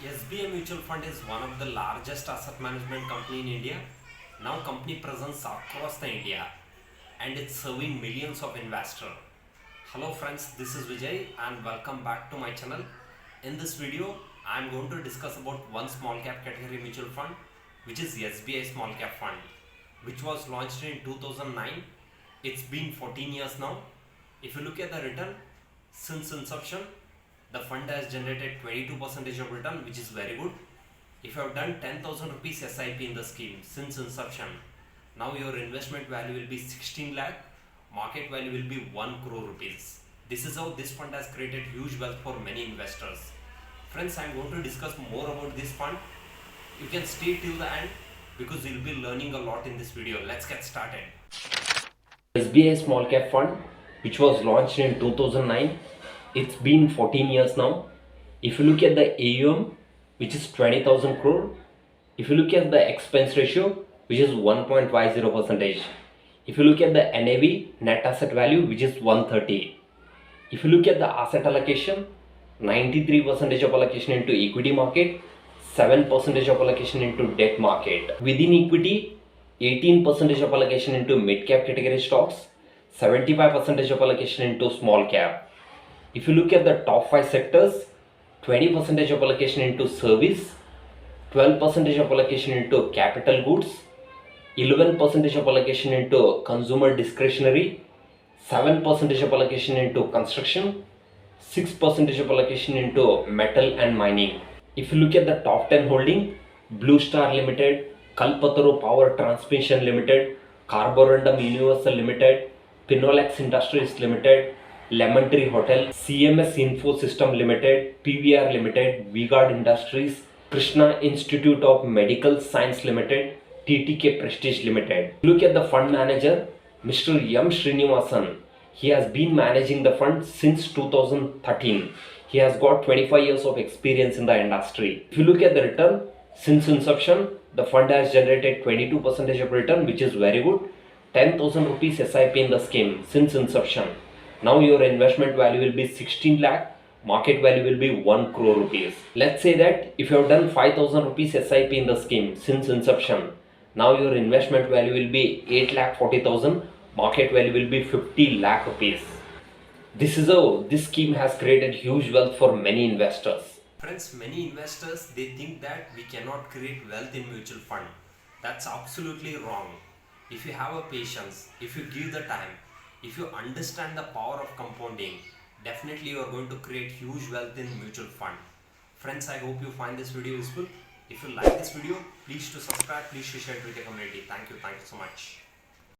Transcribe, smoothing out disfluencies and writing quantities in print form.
SBI Mutual Fund is one of the largest asset management company in India. Now company presence across the India and it's serving millions of investors. Hello friends, this is Vijay and welcome back to my channel. In this video, I am going to discuss about one small cap category mutual fund, which is SBI Small Cap Fund, which was launched in 2009. It's been 14 years now. If you look at the return since inception, the fund has generated 22% of return, which is very good. If you have done 10,000 rupees SIP in the scheme since inception, now your investment value will be 16 lakh, market value will be 1 crore rupees. This is how this fund has created huge wealth for many investors. Friends, I am going to discuss more about this fund. You can stay till the end because you will be learning a lot in this video. Let's get started. SBI Small Cap Fund, which was launched in 2009. It's been 14 years now. If you look at the AUM, which is 20,000 crore, if you look at the expense ratio, which is 1.50%, if you look at the NAV, net asset value, which is 130, if you look at the asset allocation, 93% of allocation into equity market, 7% of allocation into debt market. Within equity, 18% of allocation into mid cap category stocks, 75% of allocation into small cap. If you look at the top 5 sectors, 20% of allocation into service, 12% of allocation into capital goods, 11% of allocation into consumer discretionary, 7% of allocation into construction, 6% of allocation into metal and mining. If you look at the top 10 holding, Blue Star Limited, Kalpataru Power Transmission Limited, Carborundum Universal Limited, Pinolex Industries Limited, Lemon Tree Hotel, CMS Info System Limited, PVR Limited, V-Guard Industries, Krishna Institute of Medical Science Limited, TTK Prestige Limited. Look at the fund manager, Mr. M. Srinivasan. He has been managing the fund since 2013. He has got 25 years of experience in the industry. If you look at the return, since inception, the fund has generated 22% of return, which is very good. 10,000 rupees SIP in the scheme since inception. Now your investment value will be 16 lakh, market value will be 1 crore rupees. Let's say that if you have done 5,000 rupees SIP in the scheme since inception, now your investment value will be 8 lakh 40,000, market value will be 50 lakh rupees. This is how this scheme has created huge wealth for many investors. Friends, many investors, they think that we cannot create wealth in mutual fund. That's absolutely wrong. If you have a patience, if you give the time, if you understand the power of compounding, definitely you are going to create huge wealth in mutual fund. Friends, I hope you find this video useful. If you like this video, please to subscribe, please to share it with your community. Thank you so much.